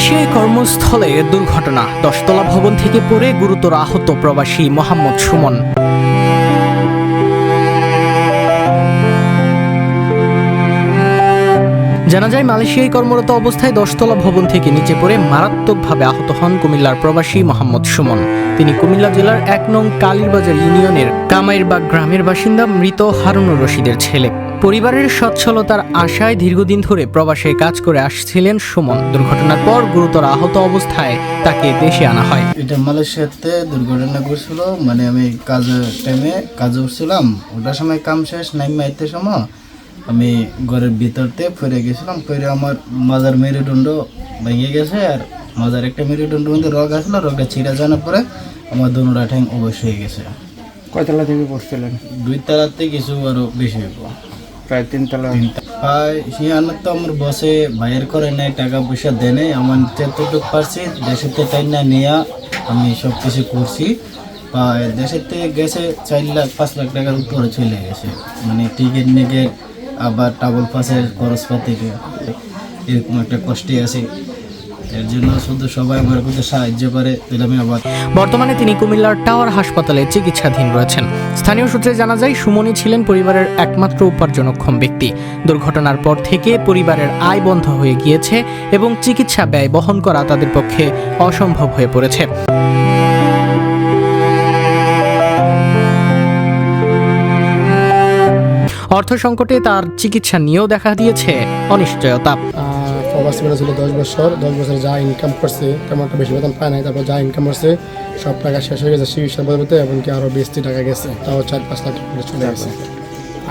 মালয়েশিয়ায় কর্মস্থলে দুর্ঘটনা, 10তলা ভবন থেকে পড়ে গুরুতর আহত প্রবাসী মোহাম্মদ সুমন। জানা যায়, মালয়েশিয়ায় কর্মরত অবস্থায় 10তলা ভবন থেকে নিচে পড়ে মারাত্মকভাবে আহত হন কুমিল্লার প্রবাসী মোহাম্মদ সুমন। তিনি কুমিল্লা জেলার 1 নং কালীরবাজার ইউনিয়নের কামাইরবাগ গ্রামের বাসিন্দা মৃত হারুনুর রশিদের ছেলে। পরিবারের সচ্ছলতার আশায় দীর্ঘদিন ধরে প্রবাসে কাজ করে আসছিলেন সুমন। দুর্ঘটনার পর গুরুতর আহত অবস্থায় তাকে দেশে আনা হয়। এটা মালয়েশিয়াতে দুর্ঘটনা করছিল, আমি কাজে উঠছিলাম। ওটার সময় কাম শেষ নাইতে সময় আমি ঘরের ভিতরতে ফিরে গেছিলাম। ফিরে আমার মাজার মেরুদণ্ড ভেঙে গেছে, আর মাজার একটা মেরুদণ্ড মধ্যে রগ আসলো, রগটা ছিঁড়ে যাওয়ার পরে আমার দোনোটা ঠ্যাং অবশ্যই হয়ে গেছে। কয়তলা থেকে পড়ছিলেন? 2 তলাতে কিছু আরো বেশি হইব, প্রায় 3 তলা। সিয়ানো তো আমার বসে বাইর করে নেয়, টাকা পয়সা দেয় নেই। আমার যতটুকু পারছি দেশেতে টাই না নিয়ে আমি সব কিছু করছি। দেশের থেকে গেছে 4 লাখ 5 লাখ টাকার উপরে চলে গেছে, টিকিট নিকেট আবার টাবল পাসের খরচপাতি, এরকম একটা কষ্টে আছে। এর জন্য শুধু সবাই আমার কাছে সাহায্য করে। বর্তমানে তিনি কুমিল্লার টাওয়ার হাসপাতালে চিকিৎসাধীন রয়েছেন। স্থানীয় সূত্রে জানা যায়, সুমনই ছিলেন পরিবারের একমাত্র উপার্জনক্ষম ব্যক্তি। দুর্ঘটনার পর থেকে পরিবারের আয় বন্ধ হয়ে গিয়েছে এবং চিকিৎসা ব্যয় বহন করা তাদের পক্ষে অসম্ভব হয়ে পড়েছে। অর্থ সংকটে তার চিকিৎসা নিয়েও দেখা দিয়েছে অনিশ্চয়তা। প্রবাসী ছিল 10 বছর যা ইনকাম করছে তেমন একটা বেশি বেতন পায় নাই। তারপর যা ইনকাম করছে সব টাকা শেষ হয়ে গেছে চিকিৎসা বলতে, এমনকি আরও 20 টাকা গেছে, তাও 4-5 লাখ টাকা চলে গেছে।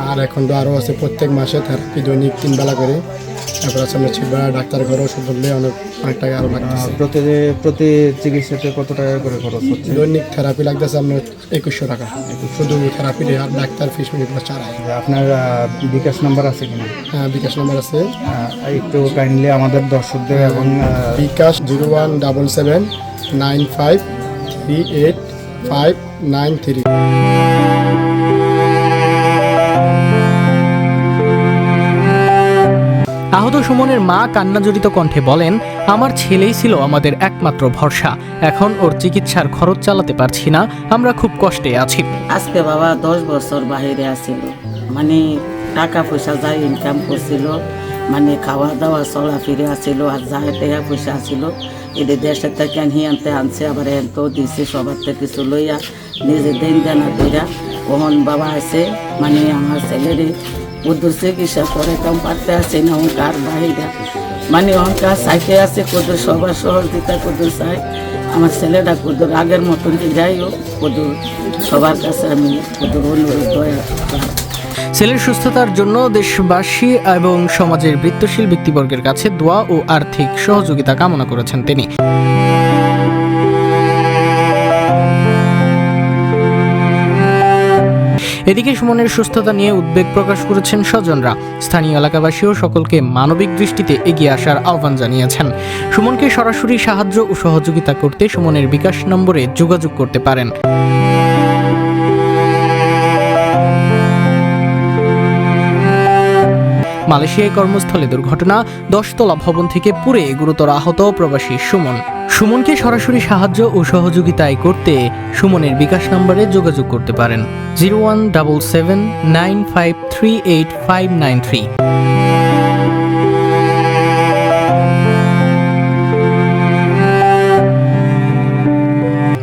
আর এখন তো আরও আছে, প্রত্যেক মাসে থেরাপি দৈনিক 3 বেলা করে। তারপর আছে আমরা চিকিৎসা ডাক্তার ঘরে ওষুধ বললে অনেক টাকা আরও লাগতেছে। প্রতি চিকিৎসাতে কত টাকা করে খরচ হচ্ছে? দৈনিক থেরাপি লাগতেছে আপনার 2100 টাকা, শুধু থেরাপি আর ডাক্তার ফিস মিনিট চারাই। আপনার বিকাশ নাম্বার আছে কিনা? হ্যাঁ, বিকাশ নাম্বার আছে। একটু কাইন্ডলি আমাদের দর্শকদের এবং বিকাশ 017795385593। আহত সুমনের মা কান্নাজড়িত কণ্ঠে বলেন, আমার ছেলেই ছিল আমাদের একমাত্র ভরসা। এখন ওর চিকিৎসার খরচ চালাতে পারছি না, আমরা খুব কষ্টে আছি। আজকে বাবা 10 বছর বাইরে আসছিল, টাকা পয়সা যা ইনকাম করছিল, খাওয়া দাওয়া চলা ফিরে আসছিল, আর যা টাকা পয়সা আসছিল এদের দেশের থেকে হিয়ানতে আনছে, আবার এনতেও দিছে। সবার থেকে কিছু লইয়া নিজে দেন জানা দিরা কখন বাবা আছে, আমার ছেলেরে কুদুর চিকিৎসা করে কম পারতে আছে না, অহংকার বাহিরা অহংকার চাইতে আছে। কুদুর সবার সহযোগিতা কুদুর চাই, আমার ছেলেটা কুদুর আগের মতন যাই হোক, কুদুর সবার কাছে আমি কুদুর অনুরোধ দয়া। ছেলের সুস্থতার জন্য দেশবাসী এবং সমাজের বৃত্তশীল ব্যক্তিবর্গের কাছে দোয়া ও আর্থিক সহযোগিতা কামনা করেছেন তিনি। এদিকে সুমনের সুস্থতা নিয়ে উদ্বেগ প্রকাশ করেছেন স্বজনরা। স্থানীয় এলাকাবাসীও সকলকে মানবিক দৃষ্টিতে এগিয়ে আসার আহ্বান জানিয়েছেন। সুমনকে সরাসরি সাহায্য ও সহযোগিতা করতে সুমনের বিকাশ নম্বরে যোগাযোগ করতে পারেন। মালয়েশিয়ায় কর্মস্থলে দুর্ঘটনা, 10তলা ভবন থেকে পুড়ে গুরুতর আহত প্রবাসী সুমন। সুমনকে সরাসরি সাহায্য ও সহযোগিতায় করতে সুমনের বিকাশ নম্বরে যোগাযোগ করতে পারেন 017795385593।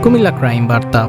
কুমিল্লা ক্রাইম বার্তা।